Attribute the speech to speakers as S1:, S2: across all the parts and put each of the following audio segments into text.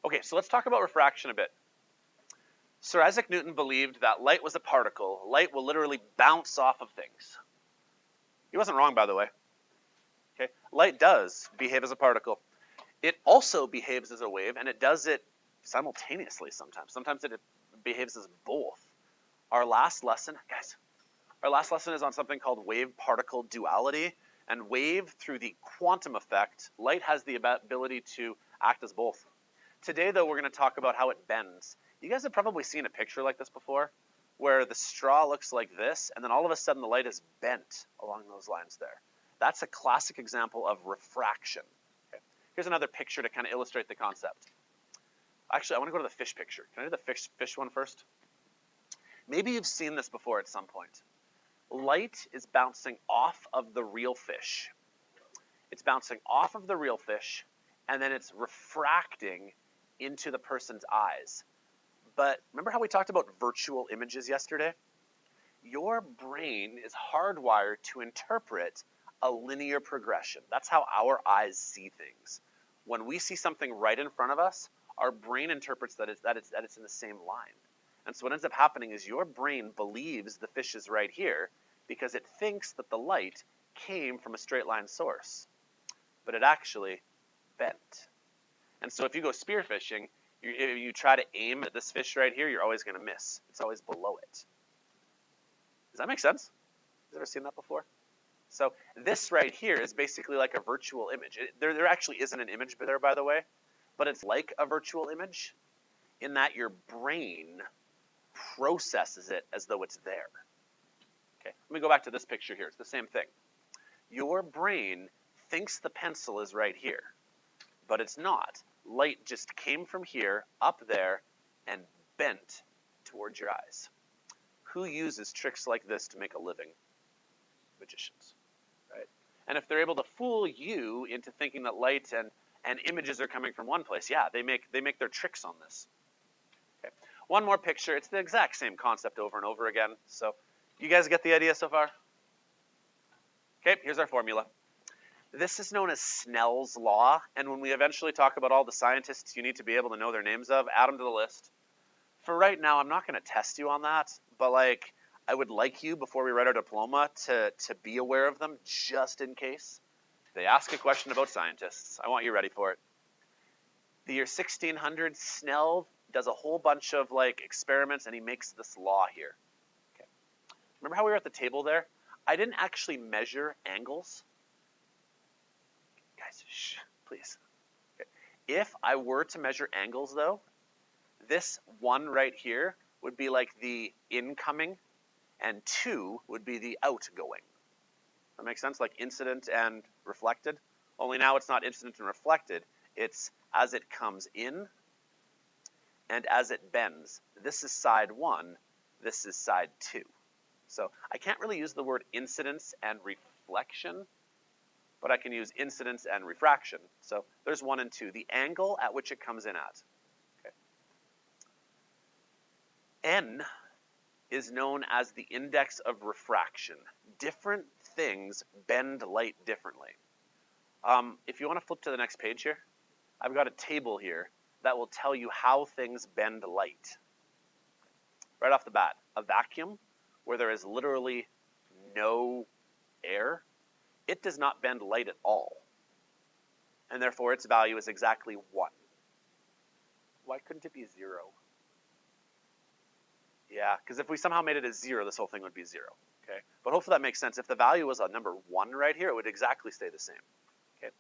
S1: Okay, so let's talk about refraction a bit. Sir Isaac Newton believed that light was a particle. Light will literally bounce off of things. He wasn't wrong, by the way. Okay, light does behave as a particle. It also behaves as a wave, and it does it simultaneously sometimes. Sometimes it behaves as both. Our last lesson, guys, is on something called wave-particle duality. And wave, through the quantum effect, light has the ability to act as both. Today, though, we're going to talk about how it bends. You guys have probably seen a picture like this before, where the straw looks like this, and then all of a sudden the light is bent along those lines there. That's a classic example of refraction. Okay. Here's another picture to kind of illustrate the concept. Actually, I want to go to the fish picture. Can I do the fish one first? Maybe you've seen this before at some point. Light is bouncing off of the real fish. It's bouncing off of the real fish, and then it's refracting into the person's eyes. But remember how we talked about virtual images yesterday? Your brain is hardwired to interpret a linear progression. That's how our eyes see things. When we see something right in front of us, our brain interprets that it's in the same line. And so what ends up happening is your brain believes the fish is right here because it thinks that the light came from a straight line source. But it actually bent. And so if you go spearfishing, you try to aim at this fish right here, you're always going to miss. It's always below it. Does that make sense? Have you ever seen that before? So this right here is basically like a virtual image. There actually isn't an image there, by the way, but it's like a virtual image in that your brain processes it as though it's there. Okay, let me go back to this picture here. It's the same thing. Your brain thinks the pencil is right here, but it's not. Light just came from here, up there, and bent towards your eyes. Who uses tricks like this to make a living? Magicians, right? And if they're able to fool you into thinking that light and images are coming from one place, yeah, they make their tricks on this. Okay. One more picture. It's the exact same concept over and over again. So you guys get the idea so far? Okay, here's our formula. This is known as Snell's law, and when we eventually talk about all the scientists you need to be able to know their names of, add them to the list. For right now, I'm not going to test you on that, but I would like you, before we write our diploma, to be aware of them, just in case they ask a question about scientists. I want you ready for it. The year 1600, Snell does a whole bunch of experiments, and he makes this law here. Okay. Remember how we were at the table there? I didn't actually measure angles. Guys, shh, please. Okay. If I were to measure angles, though, this 1 right here would be like the incoming, and 2 would be the outgoing. That makes sense? Like incident and reflected. Only now it's not incident and reflected. It's as it comes in and as it bends. This is side 1. This is side 2. So I can't really use the word incidence and reflection, but I can use incidence and refraction. So there's 1 and 2. The angle at which it comes in at. Okay. N is known as the index of refraction. Different things bend light differently. If you want to flip to the next page here, I've got a table here that will tell you how things bend light. Right off the bat, a vacuum, where there is literally no air, it does not bend light at all. And therefore, its value is exactly 1. Why couldn't it be 0? Yeah, because if we somehow made it a 0, this whole thing would be 0. Okay, but hopefully that makes sense. If the value was a number 1 right here, it would exactly stay the same. Okay,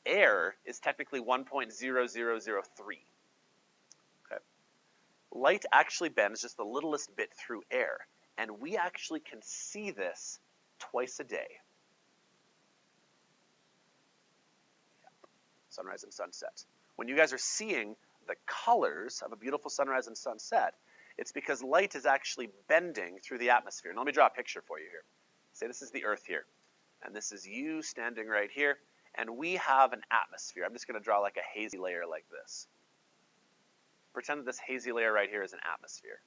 S1: air is technically 1.0003. Okay, light actually bends just the littlest bit through air, and we actually can see this twice a day. Sunrise and sunset. When you guys are seeing the colors of a beautiful sunrise and sunset, it's because light is actually bending through the atmosphere. Now let me draw a picture for you here. Say this is the Earth here, and this is you standing right here, and we have an atmosphere. I'm just going to draw like a hazy layer like this. Pretend that this hazy layer right here is an atmosphere.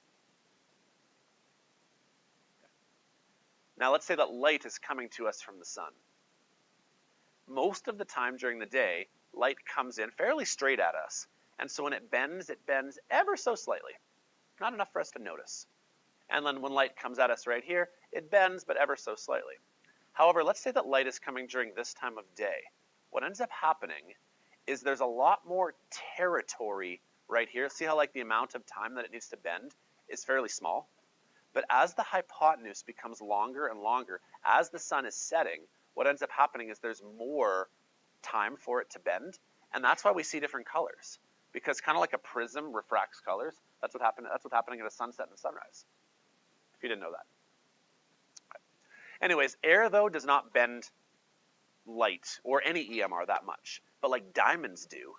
S1: Now let's say that light is coming to us from the sun. Most of the time during the day, light comes in fairly straight at us, And so when it bends ever so slightly. Not enough for us to notice. And then when light comes at us right here, it bends, but ever so slightly. However, let's say that light is coming during this time of day. What ends up happening is there's a lot more territory right here. See how like the amount of time that it needs to bend is fairly small? But as the hypotenuse becomes longer and longer, as the sun is setting, what ends up happening is there's more time for it to bend, and that's why we see different colors. Because kind of like a prism refracts colors, that's what's happening at a sunset and a sunrise. If you didn't know that. Okay. Anyways, air though does not bend light or any EMR that much, but like diamonds do.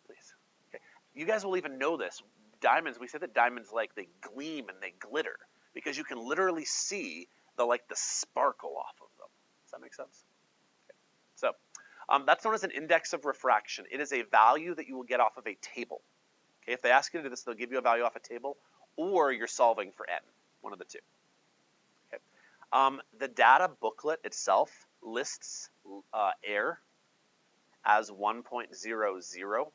S1: Please. Okay. You guys will even know this. Diamonds, we say that diamonds like they gleam and they glitter because you can literally see the sparkle off of them. Does that make sense? Okay. So that's known as an index of refraction. It is a value that you will get off of a table. Okay, if they ask you to do this, they'll give you a value off a table, or you're solving for n, one of the two. Okay. The data booklet itself lists air as 1.00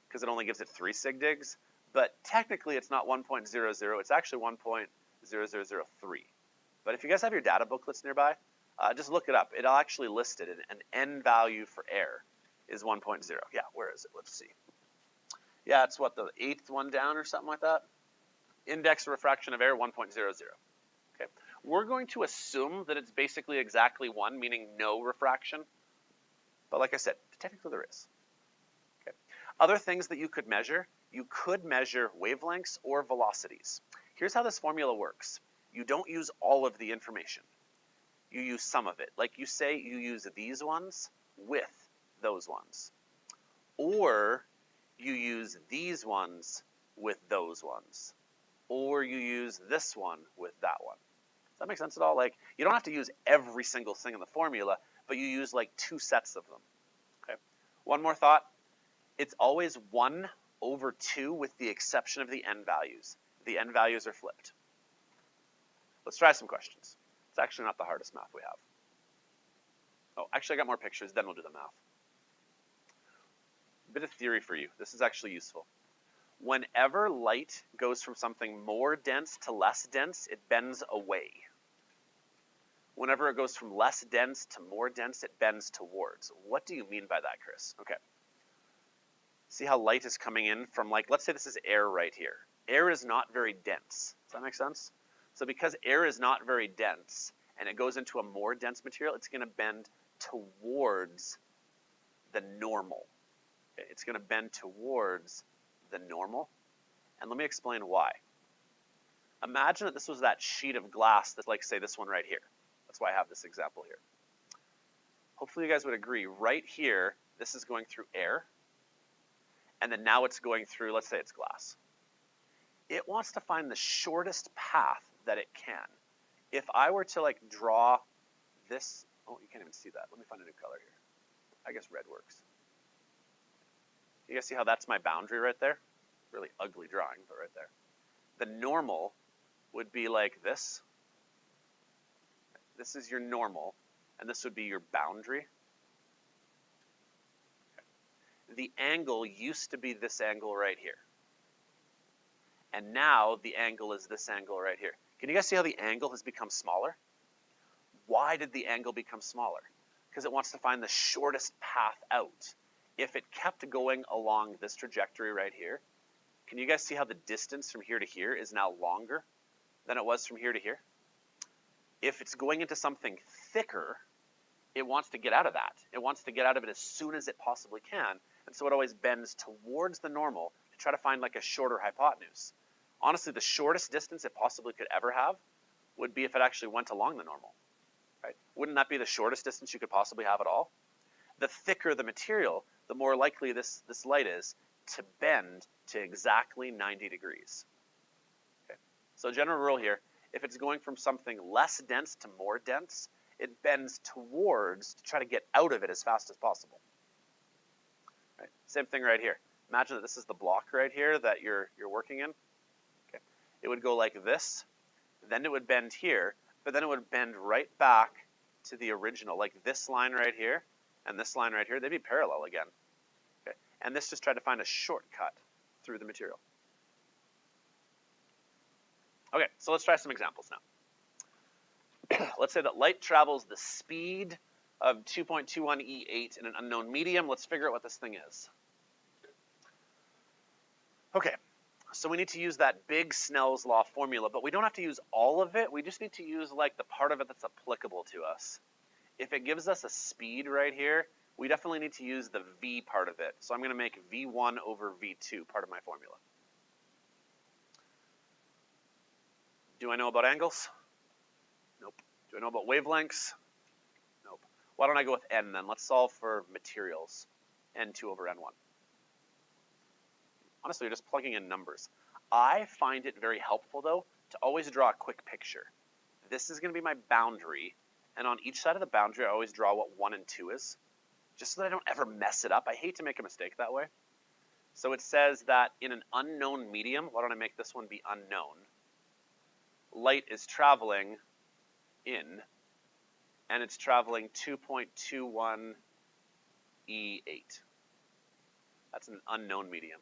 S1: because it only gives it 3 sig digs, but technically it's not 1.00, it's actually 1.0003. But if you guys have your data booklets nearby, just look it up. It'll actually list it. An n value for air is 1.0. Yeah, where is it? Let's see. Yeah, it's what, the 8th one down or something like that? Index of refraction of air, 1.00. Okay. We're going to assume that it's basically exactly 1, meaning no refraction. But like I said, technically there is. Okay. Other things that you could measure wavelengths or velocities. Here's how this formula works. You don't use all of the information. You use some of it. Like you say, you use these ones with those ones. Or you use these ones with those ones. Or you use this one with that one. Does that make sense at all? Like, you don't have to use every single thing in the formula, but you use like 2 sets of them. Okay. One more thought. It's always 1 over 2 with the exception of the n values. The n values are flipped. Let's try some questions. It's actually not the hardest math we have. Oh, actually I got more pictures, then we'll do the math. A bit of theory for you. This is actually useful. Whenever light goes from something more dense to less dense, it bends away. Whenever it goes from less dense to more dense, it bends towards. What do you mean by that, Chris? Okay. See how light is coming in from, like, let's say this is air right here. Air is not very dense. Does that make sense? So because air is not very dense and it goes into a more dense material, it's going to bend towards the normal. Okay? It's going to bend towards the normal. And let me explain why. Imagine that this was that sheet of glass that's like, say, this one right here. That's why I have this example here. Hopefully you guys would agree. Right here, this is going through air. And then now it's going through, let's say it's glass. It wants to find the shortest path that it can. If I were to like draw this, oh, you can't even see that. Let me find a new color here. I guess red works. You guys see how that's my boundary right there? Really ugly drawing, but right there. The normal would be like this. This is your normal, and this would be your boundary. Okay. The angle used to be this angle right here. And now the angle is this angle right here. Can you guys see how the angle has become smaller? Why did the angle become smaller? Because it wants to find the shortest path out. If it kept going along this trajectory right here, can you guys see how the distance from here to here is now longer than it was from here to here? If it's going into something thicker, it wants to get out of that. It wants to get out of it as soon as it possibly can, and so it always bends towards the normal to try to find like a shorter hypotenuse. Honestly, the shortest distance it possibly could ever have would be if it actually went along the normal, right? Wouldn't that be the shortest distance you could possibly have at all? The thicker the material, the more likely this light is to bend to exactly 90 degrees. Okay. So general rule here, if it's going from something less dense to more dense, it bends towards to try to get out of it as fast as possible. Right. Same thing right here. Imagine that this is the block right here that you're working in. Okay. It would go like this, then it would bend here, but then it would bend right back to the original, like this line right here and this line right here. They'd be parallel again. Okay, and this just tried to find a shortcut through the material. Okay, so let's try some examples now. Let's say that light travels the speed of 2.21 E8 in an unknown medium. Let's figure out what this thing is. Okay, so we need to use that big Snell's law formula, but we don't have to use all of it. We just need to use like the part of it that's applicable to us. If it gives us a speed right here, we definitely need to use the v part of it. So I'm going to make v1 over v2 part of my formula. Do I know about angles? Nope. Do I know about wavelengths? Nope. Why don't I go with n then? Let's solve for materials. N2 over N1. Honestly, you're just plugging in numbers. I find it very helpful, though, to always draw a quick picture. This is going to be my boundary, and on each side of the boundary, I always draw what 1 and 2 is, just so that I don't ever mess it up. I hate to make a mistake that way. So it says that in an unknown medium, why don't I make this one be unknown? Light is traveling in, and it's traveling 2.21 E8. That's an unknown medium.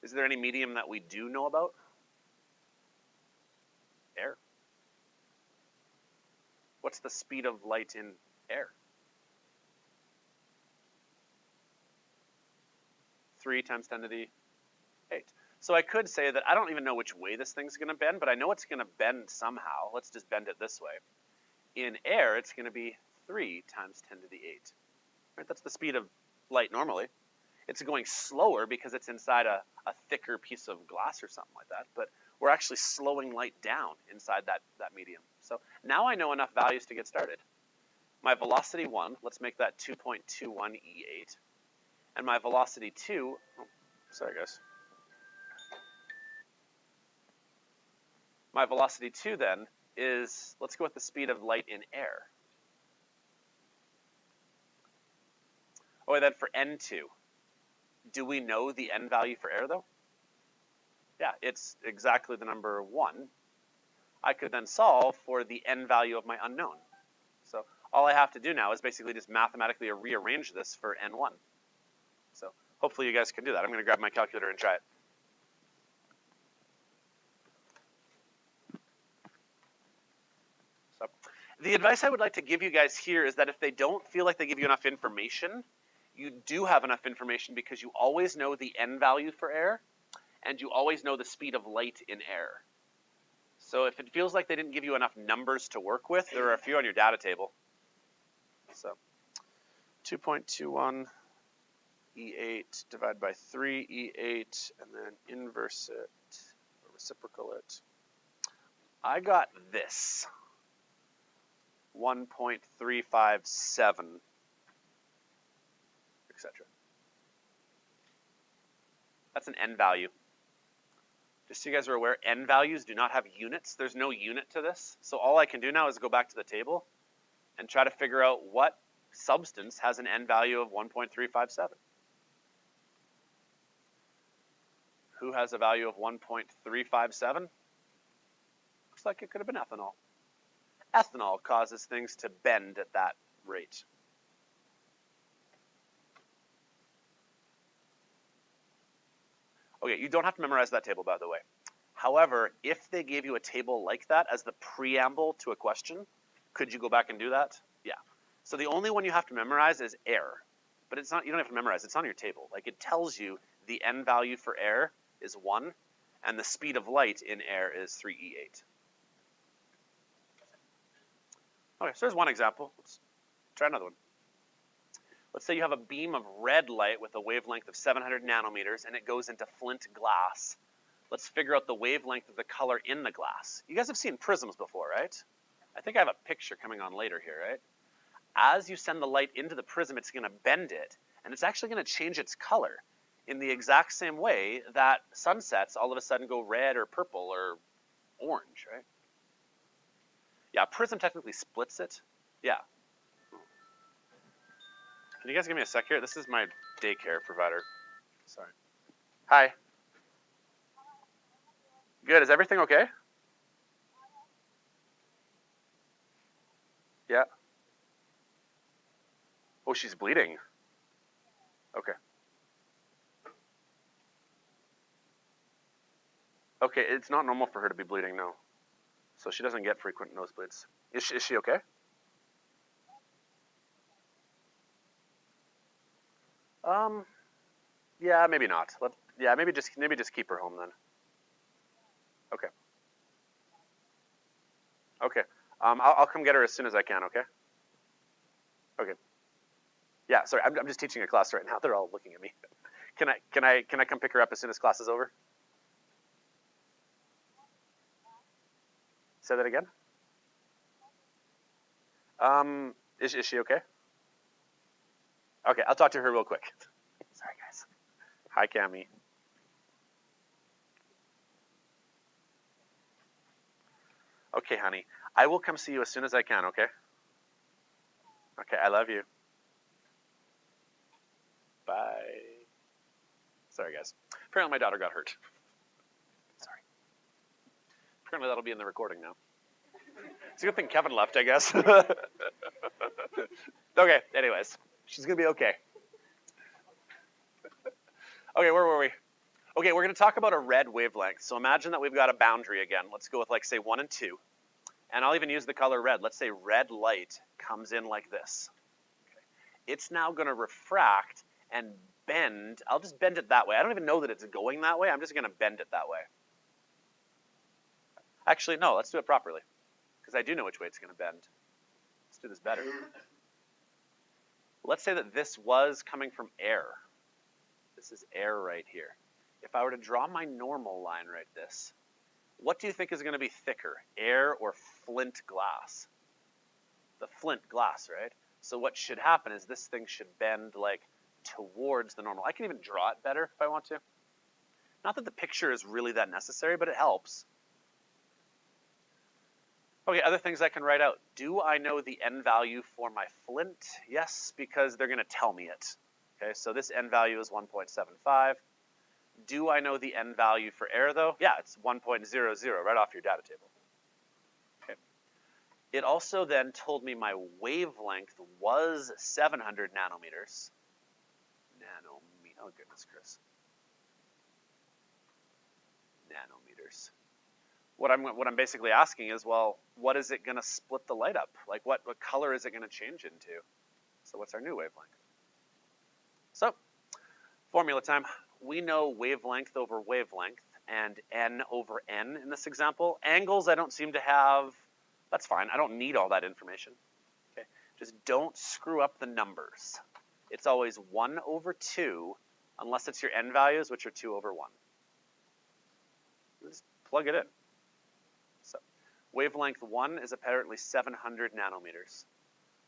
S1: Is there any medium that we do know about? Air. What's the speed of light in air? 3 times 10 to the 8. So I could say that I don't even know which way this thing's going to bend, but I know it's going to bend somehow. Let's just bend it this way. In air, it's going to be 3 times 10 to the 8. Right? That's the speed of light normally. It's going slower because it's inside a thicker piece of glass or something like that, but we're actually slowing light down inside that medium. So now I know enough values to get started. My velocity 1, let's make that 2.21 E8. And my velocity 2, oh, sorry guys. My velocity 2 then is, let's go with the speed of light in air. Oh, and then for N2, do we know the N value for air though? Yeah, it's exactly the number 1. I could then solve for the N value of my unknown. So all I have to do now is basically just mathematically rearrange this for N1. So hopefully you guys can do that. I'm going to grab my calculator and try it. So the advice I would like to give you guys here is that if they don't feel like they give you enough information, you do have enough information because you always know the N value for air, and you always know the speed of light in air. So if it feels like they didn't give you enough numbers to work with, there are a few on your data table. So 2.21 E8 divided by 3 E8, and then inverse it, or reciprocal it. I got this, 1.357. Etc. That's an N value. Just so you guys are aware, N values do not have units. There's no unit to this. So all I can do now is go back to the table and try to figure out what substance has an N value of 1.357. Who has a value of 1.357? Looks like it could have been ethanol. Ethanol causes things to bend at that rate. Okay, you don't have to memorize that table, by the way. However, if they gave you a table like that as the preamble to a question, could you go back and do that? Yeah. So the only one you have to memorize is air. But it's not, you don't have to memorize, it's on your table. Like it tells you the N value for air is 1, and the speed of light in air is 3E8. Okay, so there's one example. Let's try another one. Let's say you have a beam of red light with a wavelength of 700 nanometers and it goes into flint glass. Let's figure out the wavelength of the color in the glass. You guys have seen prisms before, right? I think I have a picture coming on later here, right? As you send the light into the prism, it's going to bend it, and it's actually going to change its color in the exact same way that sunsets all of a sudden go red or purple or orange, right? Yeah, prism technically splits it. Yeah. Can you guys give me a sec here? This is my daycare provider. Sorry. Hi. Good. Is everything okay? Yeah. Oh, she's bleeding. Okay, it's not normal for her to be bleeding, no. So she doesn't get frequent nosebleeds. Is she okay? Yeah, maybe not. Maybe just keep her home then. Okay. Okay. I'll come get her as soon as I can. Okay. Okay. Yeah. Sorry, I'm just teaching a class right now. They're all looking at me. Can I come pick her up as soon as class is over? Say that again. Is she okay? Okay, I'll talk to her real quick. Sorry, guys. Hi, Cammy. Okay, honey. I will come see you as soon as I can, okay? Okay, I love you. Bye. Sorry, guys. Apparently my daughter got hurt. Sorry. Apparently that'll be in the recording now. It's a good thing Kevin left, I guess. Okay, anyways. She's going to be okay. Okay, where were we? Okay, we're going to talk about a red wavelength. So imagine that we've got a boundary again. Let's go with, like, say, 1 and 2. And I'll even use the color red. Let's say red light comes in like this. Okay. It's now going to refract and bend. I'll just bend it that way. I don't even know that it's going that way. I'm just going to bend it that way. Actually, no, let's do it properly, because I do know which way it's going to bend. Let's do this better. Let's say that this was coming from air. This is air right here. If I were to draw my normal line right this, what do you think is going to be thicker, air or flint glass? The flint glass, right? So what should happen is this thing should bend like towards the normal. I can even draw it better if I want to. Not that the picture is really that necessary, but it helps. Okay, other things I can write out. Do I know the N value for my flint? Yes, because they're going to tell me it. Okay, so this N value is 1.75. Do I know the N value for air, though? Yeah, it's 1.00 right off your data table. Okay. It also then told me my wavelength was 700 nanometers. Oh, goodness, Chris. Nanometers. What I'm basically asking is, well, what is it going to split the light up? Like, what color is it going to change into? So what's our new wavelength? So, formula time. We know wavelength over wavelength and N over N in this example. Angles I don't seem to have. That's fine. I don't need all that information. Okay. Just don't screw up the numbers. It's always 1 over 2, unless it's your N values, which are 2 over 1. Just plug it in. So, wavelength 1 is apparently 700 nanometers.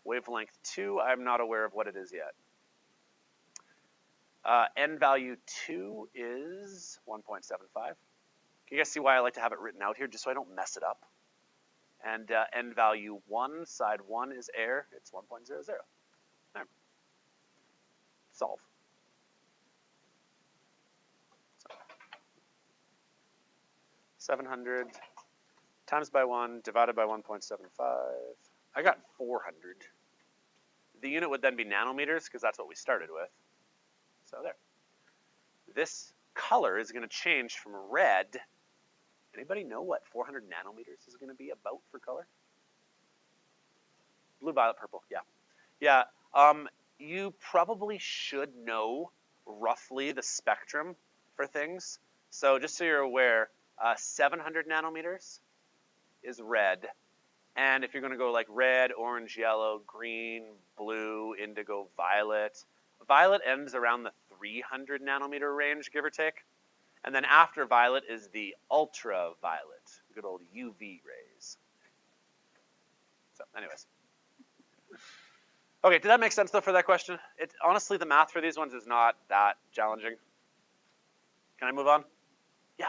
S1: Wavelength 2, I'm not aware of what it is yet. N value 2 is 1.75. Can you guys see why I like to have it written out here, just so I don't mess it up? And N value 1, side 1 is air. It's 1.00. There. Solve. So, 700 times by 1 divided by 1.75. I got 400. The unit would then be nanometers, because that's what we started with. So there. This color is going to change from red. Anybody know what 400 nanometers is going to be about for color? Blue, violet, purple. Yeah. Yeah. You probably should know roughly the spectrum for things. So just so you're aware, 700 nanometers is red. And if you're going to go like red, orange, yellow, green, blue, indigo, violet, violet ends around the 300 nanometer range, give or take. And then after violet is the ultraviolet, good old UV rays. So anyways. Okay, did that make sense though for that question? Honestly, the math for these ones is not that challenging. Can I move on? Yeah.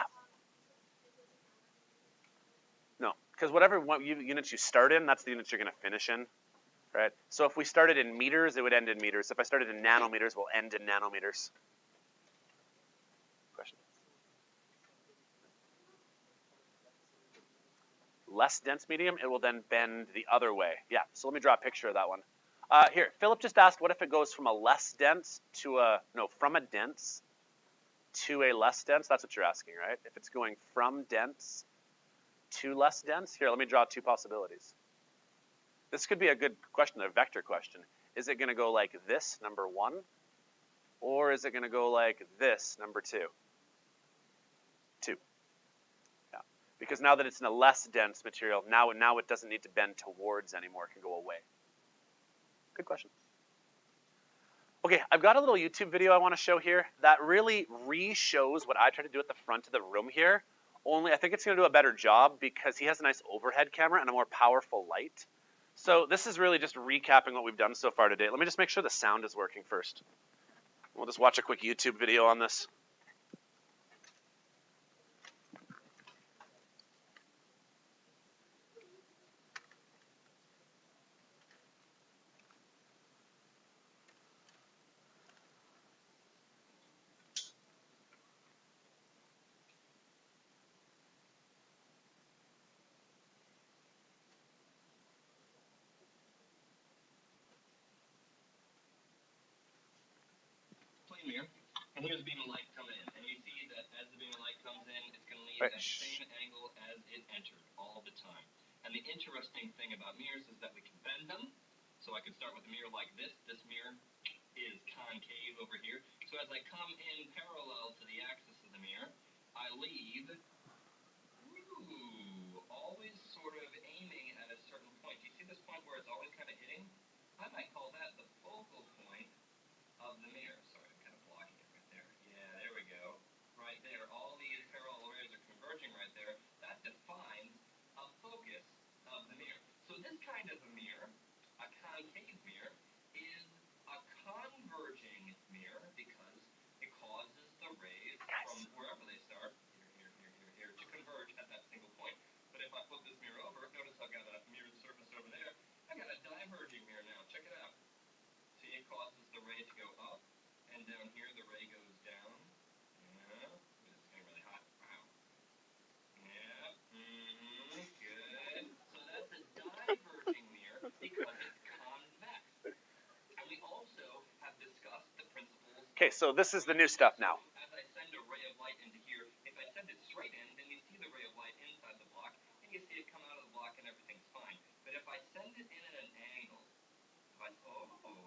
S1: No, because whatever units you start in, that's the units you're going to finish in. Right? So if we started in meters, it would end in meters. If I started in nanometers, we'll end in nanometers. Question? Less dense medium, it will then bend the other way. Yeah, so let me draw a picture of that one. Here, Philip just asked, what if it goes from a less dense to from a dense to a less dense, that's what you're asking, right? If it's going from dense to less dense, here, let me draw two possibilities. This could be a good question, a vector question. Is it going to go like this, number 1, or is it going to go like this, number 2? 2. Yeah. Because now that it's in a less dense material, now it doesn't need to bend towards anymore. It can go away. Good question. Okay, I've got a little YouTube video I want to show here that really re-shows what I tried to do at the front of the room here, only I think it's going to do a better job because he has a nice overhead camera and a more powerful light. So this is really just recapping what we've done so far today. Let me just make sure the sound is working first. We'll just watch a quick YouTube video on this.
S2: Mirror, and here's a beam of light coming in, and you see that as the beam of light comes in, it's going to leave at the same angle as it entered all the time. And the interesting thing about mirrors is that we can bend them. So I could start with a mirror like this. This mirror is concave over here. So as I come in parallel to the axis of the mirror, I leave, always sort of aiming at a certain point. Do you see this point where it's always kind of hitting? I might call that the focal point of the mirror. Sorry, I'm kind of blocking it right there. Yeah, there we go. Right there. All these parallel rays are converging right there. That defines a focus of the mirror. So this kind of a mirror, a concave mirror, is a converging mirror because it causes the rays from wherever they start, here, to converge at that single point. But if I flip this mirror over, notice I've got a mirrored surface over there. I got a diverging mirror now. Check it out. See, it causes the ray to go up, and down here the ray goes down. Yeah, this is getting really hot. Wow. Yeah, good. So that's a diverging mirror because it's convex. And we also have discussed the principles.
S1: Okay, so this is the new stuff now.
S2: As I send a ray of light into here, if I send it straight in, then you see the ray of light inside the block, and you see it come out of the block and everything's fine. But if I send it in at an angle,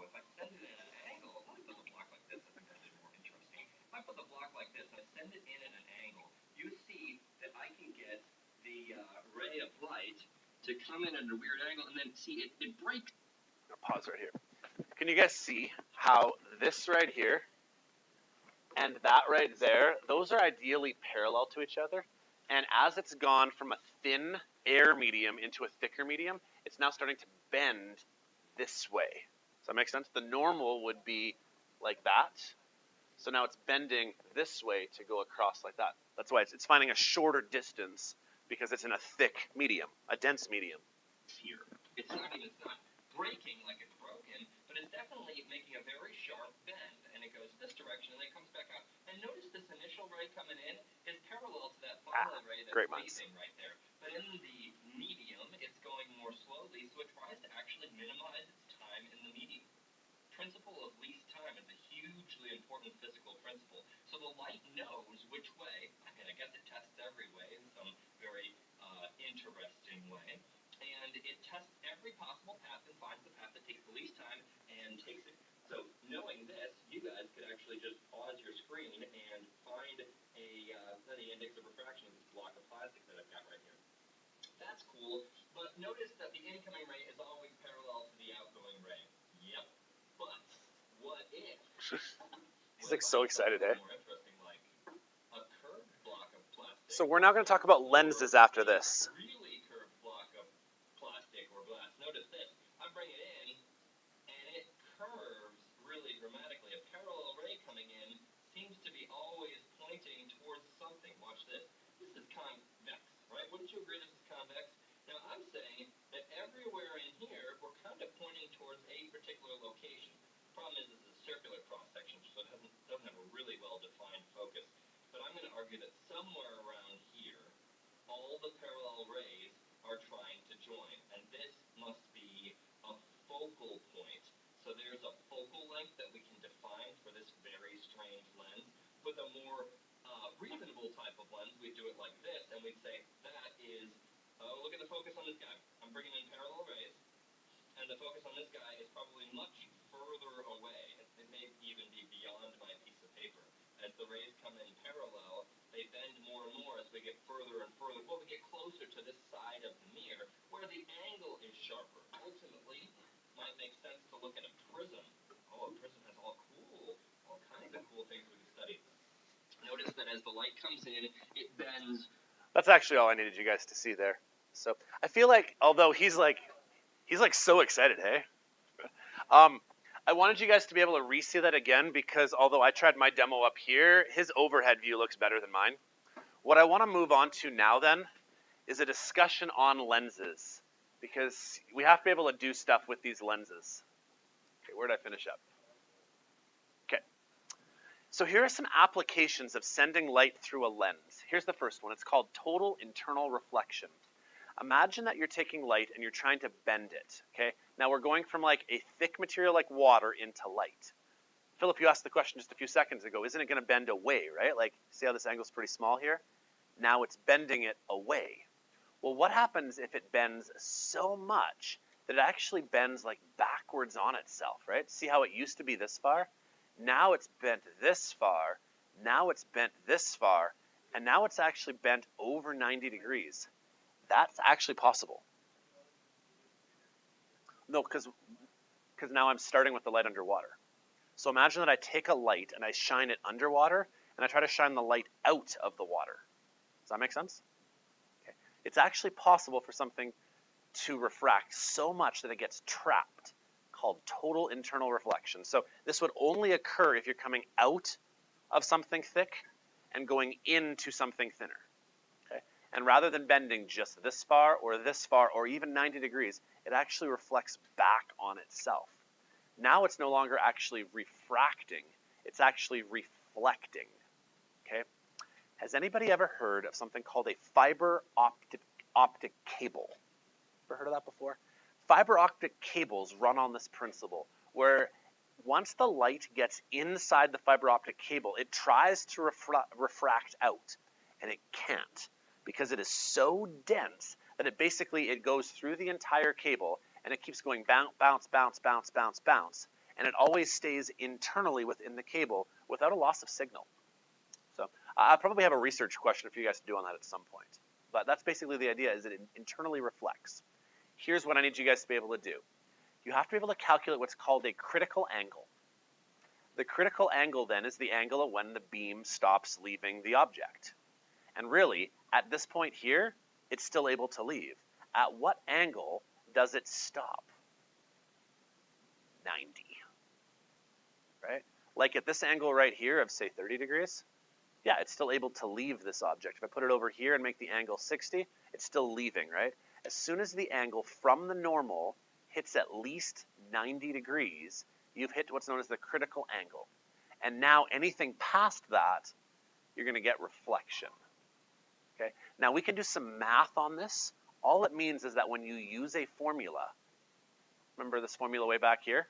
S2: if I send it in at an angle, let me put the block like this, I think that'd be more interesting. If I put the block like this and I send it in at an angle, you see that I can get the ray of light to come in at a weird angle, and then see it breaks.
S1: I'll pause right here. Can you guys see how this right here and that right there, those are ideally parallel to each other? And as it's gone from a thin air medium into a thicker medium, it's now starting to bend this way. Does that make sense? The normal would be like that. So now it's bending this way to go across like that. That's why it's finding a shorter distance because it's in a thick medium, a dense medium.
S2: Here. It's not breaking like it's broken, but it's definitely making a very sharp bend, and it goes this direction, and then it comes back out. And notice this initial ray coming in is parallel to that final ray that's leaving right there. But in the medium, it's going more slowly, so it tries to actually minimize its time in the medium. Principle of least time is a hugely important physical principle. So the light knows which way, and I guess it tests every way in some very interesting way. And it tests every possible path and finds the path that takes the least time and takes it. So knowing this, you guys could actually just pause your screen and find the index of refraction of this block of plastic that I've got right here. That's cool, but notice that the incoming ray is always parallel to the outgoing ray. Yep, but what if?
S1: He's like so excited, eh?
S2: More interesting, like a curved block of plastic.
S1: So we're now going to talk about lenses after this.
S2: Really curved block of plastic or glass. Notice this. I bring it in, and it curves really dramatically. A parallel ray coming in seems to be always pointing towards something. Watch this. This is convex, right? Wouldn't you agree this is convex? Now I'm saying that everywhere in here, we're kind of pointing towards a particular location. The problem is it's a circular cross-section, so it doesn't have a really well-defined focus. But I'm going to argue that somewhere around here, all the parallel rays reasonable type of lens, we'd do it like this, and we'd say, that is, oh, look at the focus on this guy. I'm bringing in parallel rays, and the focus on this guy is probably much further away. It may even be beyond my piece of paper. As the rays come in parallel, they bend more and more as we get further and further. Well, we get closer to this side of the mirror, where the angle is sharper. Ultimately, it might make sense to look at a prism. Oh, a prism has all kinds of cool things we can study. Notice that as the light comes in, it bends.
S1: That's actually all I needed you guys to see there. So I feel like, although he's like so excited, hey? I wanted you guys to be able to re-see that again because although I tried my demo up here, his overhead view looks better than mine. What I want to move on to now then is a discussion on lenses because we have to be able to do stuff with these lenses. Okay, where did I finish up? Okay. So here are some applications of sending light through a lens. Here's the first one. It's called total internal reflection. Imagine that you're taking light and you're trying to bend it, okay? Now we're going from like a thick material like water into light. Philip, you asked the question just a few seconds ago, isn't it going to bend away, right? Like, see how this angle's pretty small here? Now it's bending it away. Well, what happens if it bends so much that it actually bends like backwards on itself, right? See how it used to be this far? Now it's bent this far, now it's bent this far, and now it's actually bent over 90 degrees. That's actually possible. No, because now I'm starting with the light underwater. So imagine that I take a light and I shine it underwater, and I try to shine the light out of the water. Does that make sense? Okay. It's actually possible for something to refract so much that it gets trapped, called total internal reflection. So this would only occur if you're coming out of something thick and going into something thinner. And rather than bending just this far or even 90 degrees, it actually reflects back on itself. Now it's no longer actually refracting, it's actually reflecting. Okay? Has anybody ever heard of something called a fiber optic cable? Ever heard of that before? Fiber optic cables run on this principle, where once the light gets inside the fiber optic cable, it tries to refract out, and it can't, because it is so dense that it goes through the entire cable and it keeps going bounce, bounce, bounce, bounce, bounce, and it always stays internally within the cable without a loss of signal. So I'll probably have a research question for you guys to do on that at some point. But that's basically the idea, is that it internally reflects. Here's what I need you guys to be able to do. You have to be able to calculate what's called a critical angle. The critical angle then is the angle of when the beam stops leaving the object. And really, at this point here, it's still able to leave. At what angle does it stop? 90. Right? Like at this angle right here of, say, 30 degrees, yeah, it's still able to leave this object. If I put it over here and make the angle 60, it's still leaving, right? As soon as the angle from the normal hits at least 90 degrees, you've hit what's known as the critical angle. And now anything past that, you're going to get reflection. Okay? Now we can do some math on this. All it means is that when you use a formula, remember this formula way back here?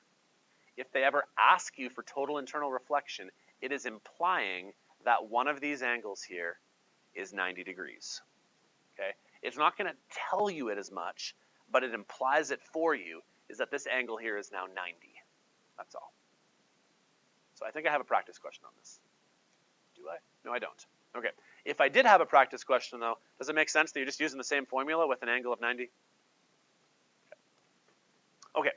S1: If they ever ask you for total internal reflection, it is implying that one of these angles here is 90 degrees. Okay? It's not going to tell you it as much, but it implies it for you, is that this angle here is now 90. That's all. So I think I have a practice question on this. Do I? No, I don't. Okay. If I did have a practice question, though, does it make sense that you're just using the same formula with an angle of 90? Okay.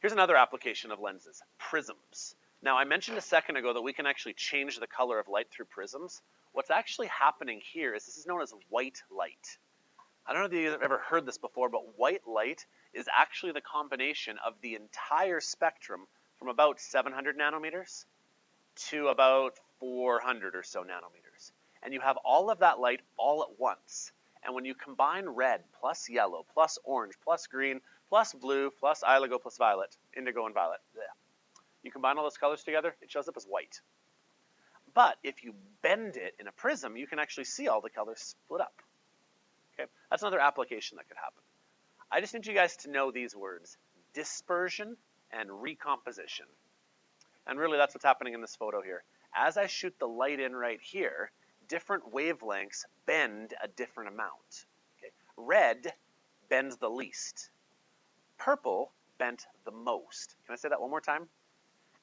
S1: Here's another application of lenses, prisms. Now, I mentioned a second ago that we can actually change the color of light through prisms. What's actually happening here is this is known as white light. I don't know if you've ever heard this before, but white light is actually the combination of the entire spectrum from about 700 nanometers to about 400 or so nanometers. And you have all of that light all at once. And when you combine red plus yellow plus orange plus green plus blue plus indigo and violet, you combine all those colors together, it shows up as white. But if you bend it in a prism, you can actually see all the colors split up. Okay, that's another application that could happen. I just need you guys to know these words, dispersion and recomposition. And really that's what's happening in this photo here. As I shoot the light in right here, different wavelengths bend a different amount. Okay. Red bends the least. Purple bent the most. Can I say that one more time?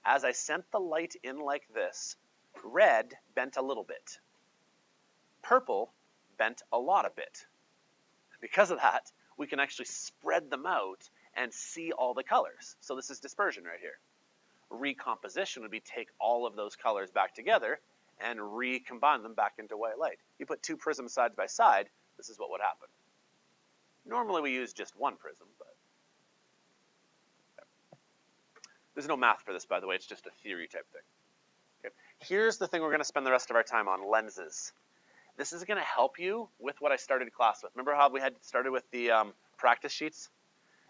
S1: As I sent the light in like this, red bent a little bit. Purple bent a lot of bit. Because of that, we can actually spread them out and see all the colors. So this is dispersion right here. Recomposition would be take all of those colors back together and recombine them back into white light. You put two prisms side by side, this is what would happen. Normally we use just one prism, but there's no math for this, by the way. It's just a theory type thing. Okay. Here's the thing we're going to spend the rest of our time on, lenses. This is going to help you with what I started class with. Remember how we had started with the practice sheets?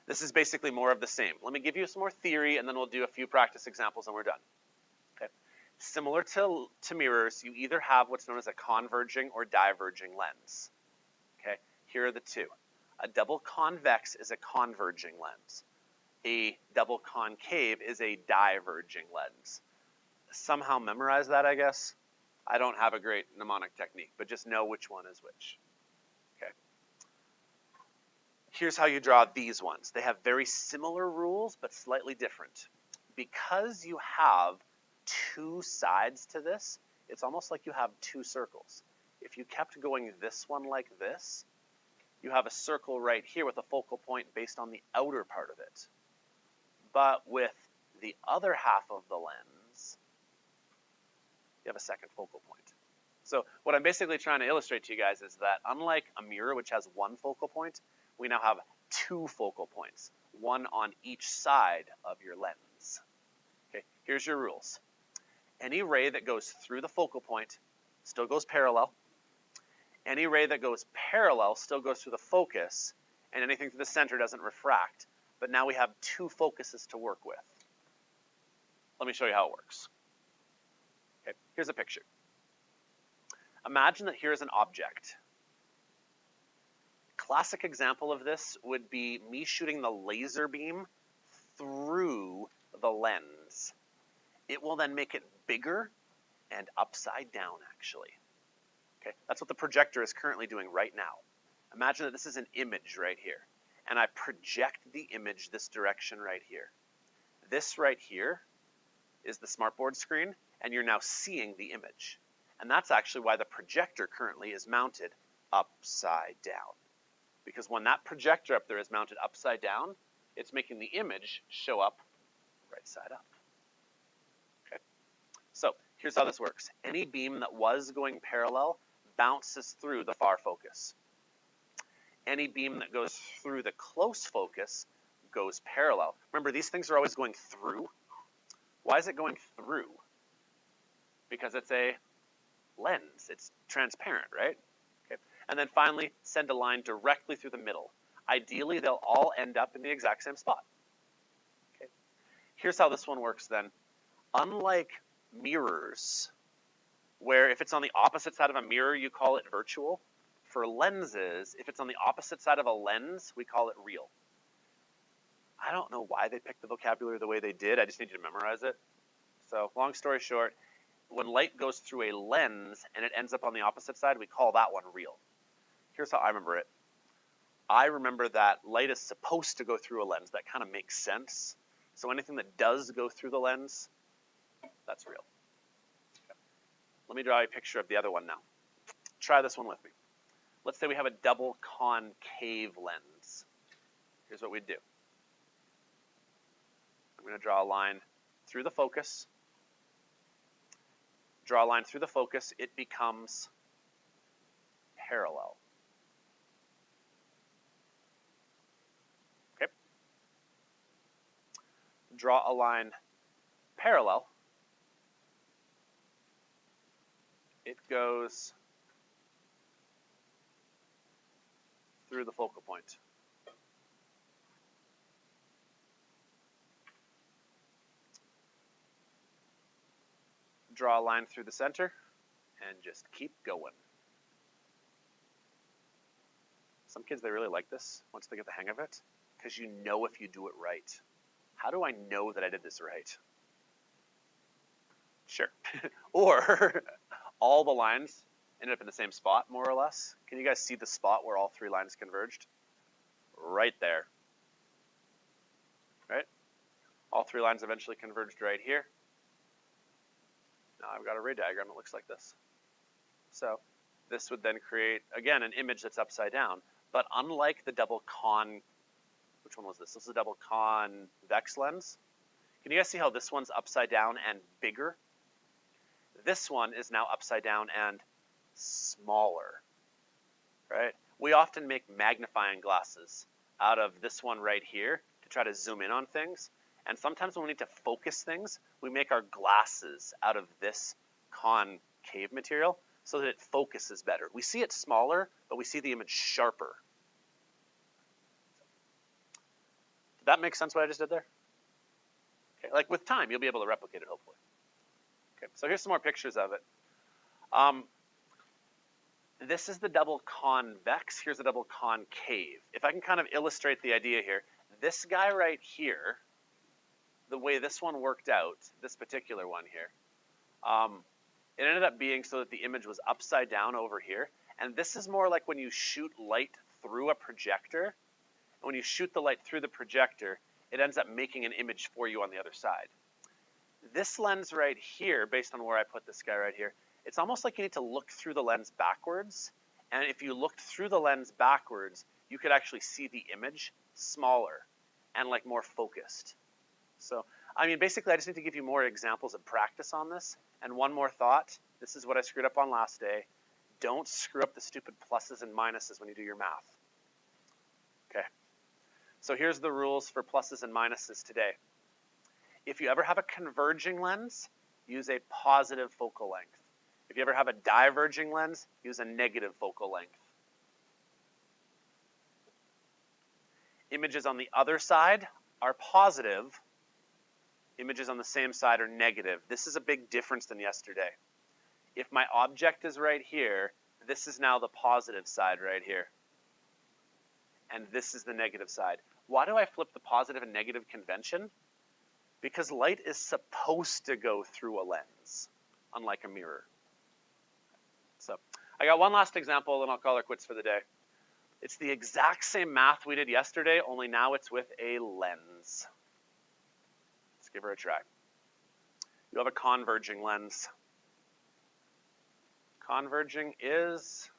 S1: This is basically more of the same. Let me give you some more theory, and then we'll do a few practice examples, and we're done. Okay. Similar to mirrors, you either have what's known as a converging or diverging lens. Okay. Here are the two. A double convex is a converging lens. A double concave is a diverging lens. Somehow memorize that, I guess. I don't have a great mnemonic technique, but just know which one is which. Okay. Here's how you draw these ones. They have very similar rules, but slightly different. Because you have two sides to this, it's almost like you have two circles. If you kept going this one like this, you have a circle right here with a focal point based on the outer part of it. But with the other half of the lens, you have a second focal point. So what I'm basically trying to illustrate to you guys is that unlike a mirror, which has one focal point, we now have two focal points, one on each side of your lens. Okay, here's your rules. Any ray that goes through the focal point still goes parallel. Any ray that goes parallel still goes through the focus, and anything through the center doesn't refract. But now we have two focuses to work with. Let me show you how it works. Okay, here's a picture. Imagine that here's an object. Classic example of this would be me shooting the laser beam through the lens. It will then make it bigger and upside down, actually. Okay, that's what the projector is currently doing right now. Imagine that this is an image right here, and I project the image this direction right here. This right here is the smartboard screen, and you're now seeing the image. And that's actually why the projector currently is mounted upside down. Because when that projector up there is mounted upside down, it's making the image show up right side up. Okay. So here's how this works. Any beam that was going parallel bounces through the far focus. Any beam that goes through the close focus goes parallel. Remember, these things are always going through. Why is it going through? Because it's a lens. It's transparent, right? Okay. And then finally, send a line directly through the middle. Ideally, they'll all end up in the exact same spot. Okay. Here's how this one works then. Unlike mirrors, where if it's on the opposite side of a mirror, you call it virtual. For lenses, if it's on the opposite side of a lens, we call it real. I don't know why they picked the vocabulary the way they did. I just need you to memorize it. So long story short, when light goes through a lens and it ends up on the opposite side, we call that one real. Here's how I remember it. I remember that light is supposed to go through a lens. That kind of makes sense. So anything that does go through the lens, that's real. Okay. Let me draw you a picture of the other one now. Try this one with me. Let's say we have a double concave lens. Here's what we'd do. I'm going to draw a line through the focus. Draw a line through the focus. It becomes parallel. Okay. Draw a line parallel. It goes through the focal point. Draw a line through the center and just keep going. Some kids, they really like this once they get the hang of it, because you know if you do it right. How do I know that I did this right? Sure. Or all the lines ended up in the same spot, more or less. Can you guys see the spot where all three lines converged? Right there. Right? All three lines eventually converged right here. Now I've got a ray diagram that looks like this. So this would then create, again, an image that's upside down. But unlike the double which one was this? This is a double convex lens. Can you guys see how this one's upside down and bigger? This one is now upside down and smaller, right? We often make magnifying glasses out of this one right here to try to zoom in on things. And sometimes when we need to focus things, we make our glasses out of this concave material so that it focuses better. We see it smaller, but we see the image sharper. Did that make sense what I just did there? Okay, like with time, you'll be able to replicate it, hopefully. Okay, so here's some more pictures of it. This is the double convex. Here's the double concave. If I can kind of illustrate the idea here, this guy right here, the way this one worked out, this particular one here, it ended up being so that the image was upside down over here. And this is more like when you shoot light through a projector. And when you shoot the light through the projector, it ends up making an image for you on the other side. This lens right here, based on where I put this guy right here, it's almost like you need to look through the lens backwards. And if you looked through the lens backwards, you could actually see the image smaller and like more focused. So, I mean, basically, I just need to give you more examples of practice on this. And one more thought. This is what I screwed up on last day. Don't screw up the stupid pluses and minuses when you do your math. Okay. So here's the rules for pluses and minuses today. If you ever have a converging lens, use a positive focal length. If you ever have a diverging lens, use a negative focal length. Images on the other side are positive. Images on the same side are negative. This is a big difference than yesterday. If my object is right here, this is now the positive side right here. And this is the negative side. Why do I flip the positive and negative convention? Because light is supposed to go through a lens, unlike a mirror. So I got one last example, and I'll call her quits for the day. It's the exact same math we did yesterday, only now it's with a lens. Let's give her a try. You have a converging lens. Converging is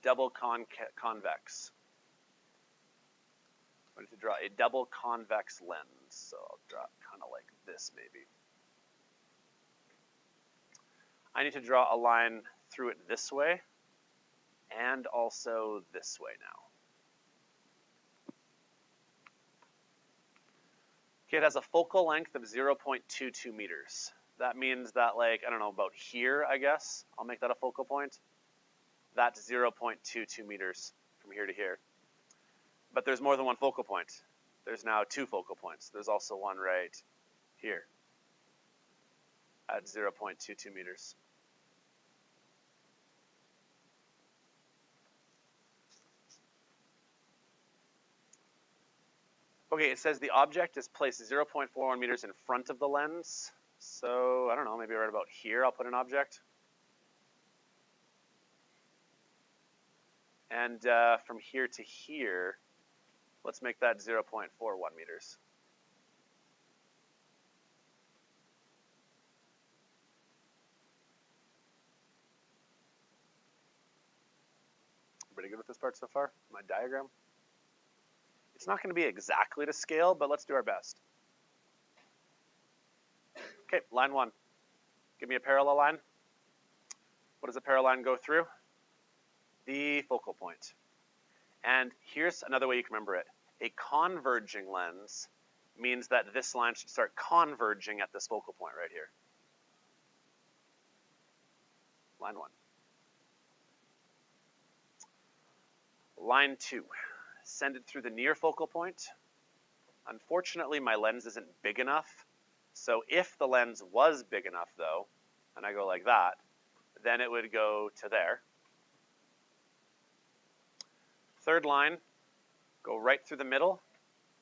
S1: double convex. I need to draw a double convex lens, so I'll draw it kind of like this maybe. I need to draw a line through it this way and also this way now. Okay, it has a focal length of 0.22 meters. That means that, like, I don't know, about here, I guess. I'll make that a focal point. That's 0.22 meters from here to here. But there's more than one focal point. There's now two focal points. There's also one right here at 0.22 meters. Okay, it says the object is placed 0.41 meters in front of the lens. So, I don't know, maybe right about here I'll put an object. And from here to here, let's make that 0.41 meters. Everybody good with this part so far? My diagram? It's not going to be exactly to scale, but let's do our best. Okay, line one. Give me a parallel line. What does a parallel line go through? The focal point. And here's another way you can remember it. A converging lens means that this line should start converging at this focal point right here. Line one. Line two. Send it through the near focal point. Unfortunately, my lens isn't big enough. So if the lens was big enough, though, and I go like that, then it would go to there. Third line, go right through the middle.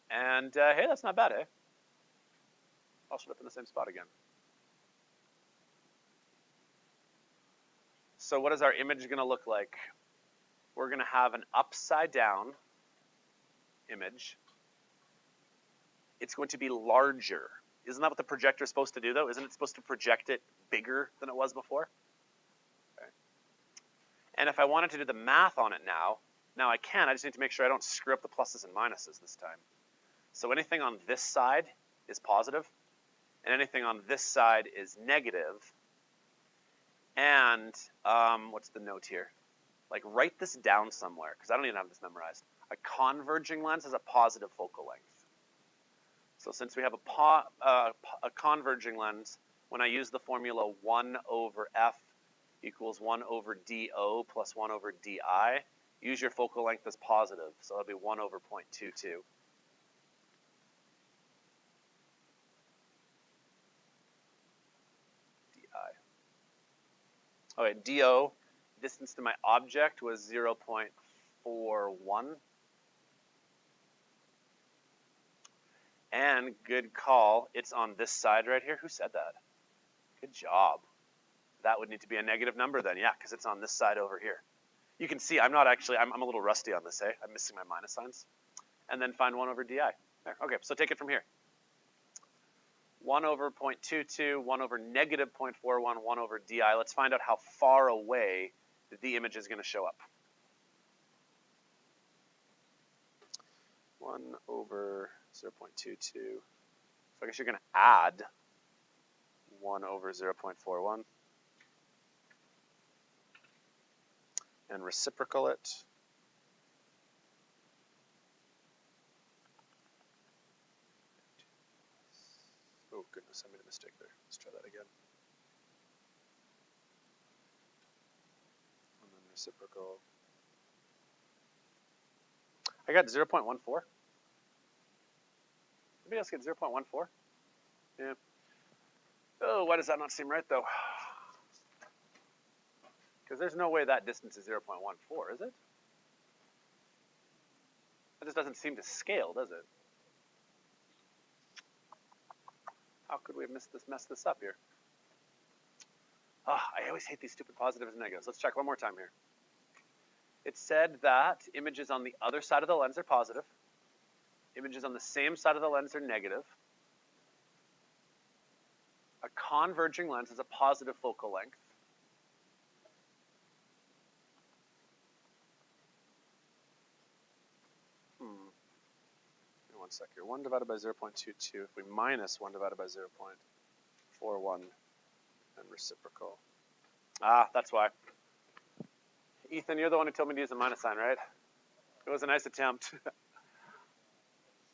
S1: And hey, that's not bad, eh? I'll show up in the same spot again. So what is our image going to look like? We're going to have an upside down image. It's going to be larger. Isn't that what the projector is supposed to do, though? Isn't it supposed to project it bigger than it was before? Okay. And if I wanted to do the math on it now I can. I just need to make sure I don't screw up the pluses and minuses this time. So anything on this side is positive, and anything on this side is negative. And what's the note here? Like, write this down somewhere, because I don't even have this memorized. A converging lens has a positive focal length. So since we have a converging lens, when I use the formula 1 over f equals 1 over do plus 1 over di, use your focal length as positive. So that'll be 1 over 0.22. di. Okay, do, distance to my object was 0.41. And good call, it's on this side right here. Who said that? Good job. That would need to be a negative number then, yeah, because it's on this side over here. You can see I'm not actually, I'm a little rusty on this, eh? I'm missing my minus signs. And then find 1 over di. There, okay, so take it from here. 1 over 0.22, 1 over negative 0.41, 1 over di. Let's find out how far away the image is going to show up. 1 over 0.22. So I guess you're going to add 1 over 0.41 and reciprocal it. Oh goodness, I made a mistake there. Let's try that again. And then reciprocal. I got 0.14. Anybody else get 0.14? Yeah. Oh, why does that not seem right, though? Because there's no way that distance is 0.14, is it? That just doesn't seem to scale, does it? How could we have messed this up here? I always hate these stupid positives and negatives. Let's check one more time here. It said that images on the other side of the lens are positive. Images on the same side of the lens are negative. A converging lens has a positive focal length. One sec here. 1 divided by 0.22. If we minus 1 divided by 0.41 and reciprocal. Ah, that's why. Ethan, you're the one who told me to use a minus sign, right? It was a nice attempt.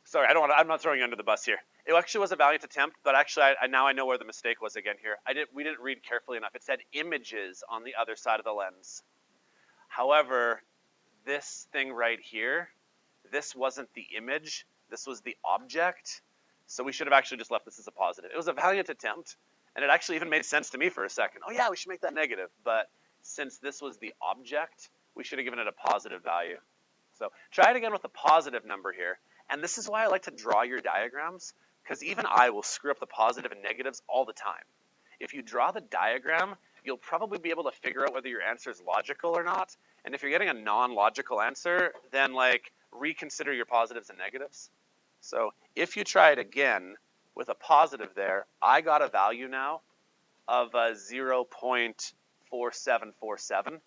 S1: Sorry, I'm not throwing you under the bus here. It actually was a valiant attempt, but actually now I know where the mistake was again here. We didn't read carefully enough. It said images on the other side of the lens. However, this thing right here, this wasn't the image. This was the object. So we should have actually just left this as a positive. It was a valiant attempt, and it actually even made sense to me for a second. Oh yeah, we should make that negative. But since this was the object, we should have given it a positive value. So try it again with a positive number here. And this is why I like to draw your diagrams, because even I will screw up the positive and negatives all the time. If you draw the diagram, you'll probably be able to figure out whether your answer is logical or not. And if you're getting a non-logical answer, then like reconsider your positives and negatives. So if you try it again with a positive there, I got a value now of 0.4747.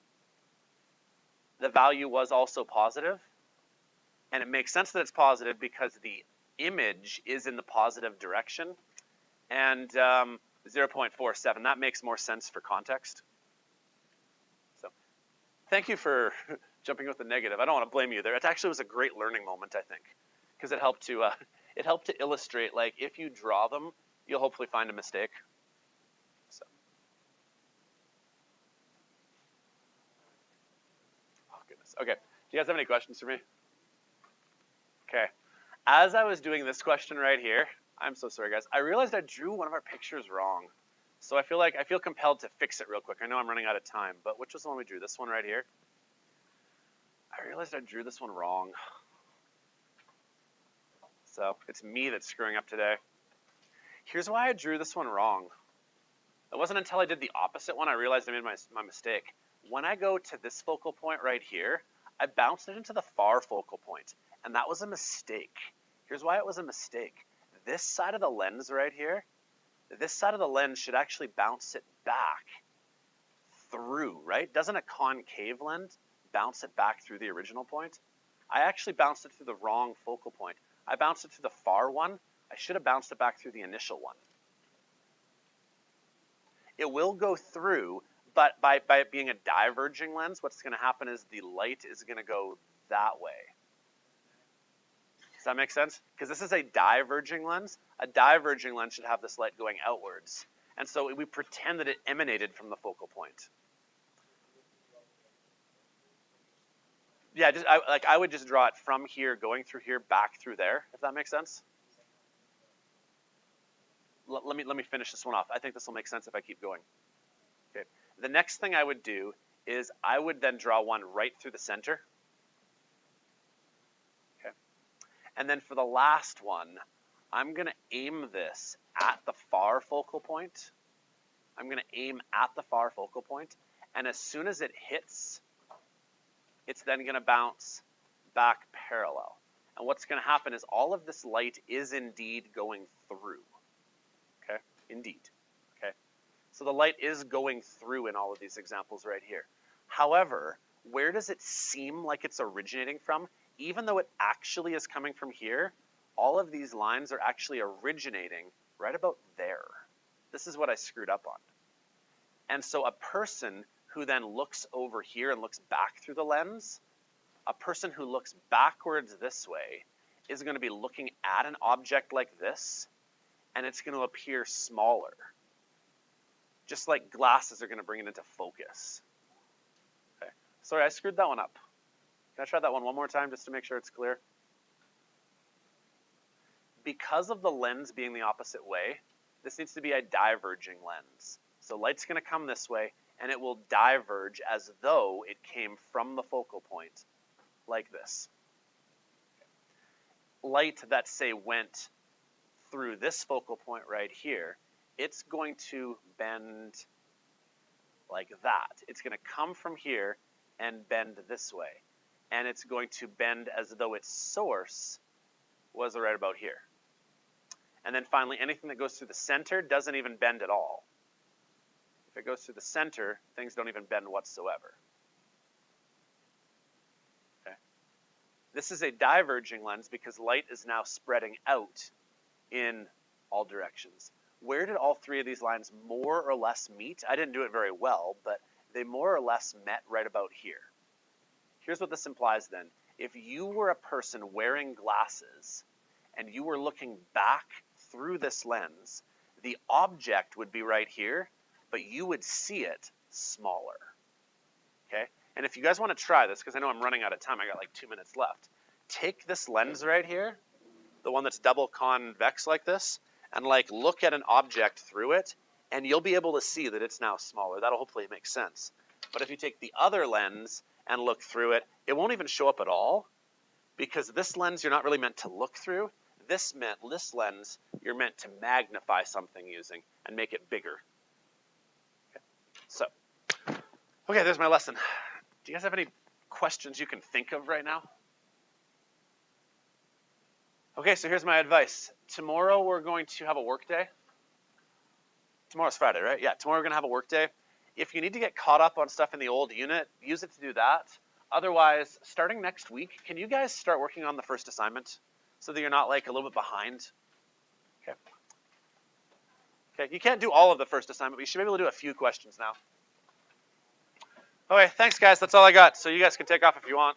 S1: The value was also positive, and it makes sense that it's positive because the image is in the positive direction, and 0.47, that makes more sense for context. So thank you for jumping with the negative. I don't want to blame you there. It actually was a great learning moment, I think, because it helped to illustrate, like, if you draw them, you'll hopefully find a mistake. So. Oh, goodness. Okay. Do you guys have any questions for me? Okay. As I was doing this question right here, I'm so sorry, guys. I realized I drew one of our pictures wrong. So I feel compelled to fix it real quick. I know I'm running out of time, but which was the one we drew? This one right here? I realized I drew this one wrong. So it's me that's screwing up today. Here's why I drew this one wrong. It wasn't until I did the opposite one I realized I made my mistake. When I go to this focal point right here, I bounced it into the far focal point, and that was a mistake. Here's why it was a mistake. This side of the lens right here, this side of the lens should actually bounce it back through, right? Doesn't a concave lens bounce it back through the original point? I actually bounced it through the wrong focal point. I bounced it through the far one. I should have bounced it back through the initial one. It will go through, but by it being a diverging lens, what's going to happen is the light is going to go that way. Does that make sense? Because this is a diverging lens. A diverging lens should have this light going outwards. And so we pretend that it emanated from the focal point. Yeah, I would just draw it from here, going through here, back through there, if that makes sense. Let me finish this one off. I think this will make sense if I keep going. Okay. The next thing I would do is I would then draw one right through the center. Okay. And then for the last one, I'm going to aim this at the far focal point. I'm going to aim at the far focal point, and as soon as it hits, it's then going to bounce back parallel. And what's going to happen is all of this light is indeed going through. Okay, indeed. Okay, so the light is going through in all of these examples right here. However, where does it seem like it's originating from? Even though it actually is coming from here, all of these lines are actually originating right about there. This is what I screwed up on. And so a person who then looks over here and looks back through the lens, a person who looks backwards this way is going to be looking at an object like this, and it's going to appear smaller. Just like glasses are going to bring it into focus. Okay. Sorry, I screwed that one up. Can I try that one more time just to make sure it's clear? Because of the lens being the opposite way, this needs to be a diverging lens. So light's going to come this way, and it will diverge as though it came from the focal point, like this. Light that, say, went through this focal point right here, it's going to bend like that. It's going to come from here and bend this way. And it's going to bend as though its source was right about here. And then finally, anything that goes through the center doesn't even bend at all. If it goes through the center, things don't even bend whatsoever. Okay. This is a diverging lens because light is now spreading out in all directions. Where did all three of these lines more or less meet? I didn't do it very well, but they more or less met right about here. Here's what this implies then. If you were a person wearing glasses and you were looking back through this lens, the object would be right here, but you would see it smaller. Okay? And if you guys want to try this, because I know I'm running out of time, I got like 2 minutes left. Take this lens right here, the one that's double convex like this, and like look at an object through it, and you'll be able to see that it's now smaller. That'll hopefully make sense. But if you take the other lens and look through it, it won't even show up at all, because this lens you're not really meant to look through. This lens you're meant to magnify something using and make it bigger. So, okay, there's my lesson. Do you guys have any questions you can think of right now? Okay, so here's my advice. Tomorrow we're going to have a work day. Tomorrow's Friday, right? Yeah, tomorrow we're going to have a work day. If you need to get caught up on stuff in the old unit, use it to do that. Otherwise, starting next week, can you guys start working on the first assignment so that you're not like a little bit behind? Okay. Okay, you can't do all of the first assignment, but you should be able to do a few questions now. Okay, thanks guys, that's all I got. So you guys can take off if you want.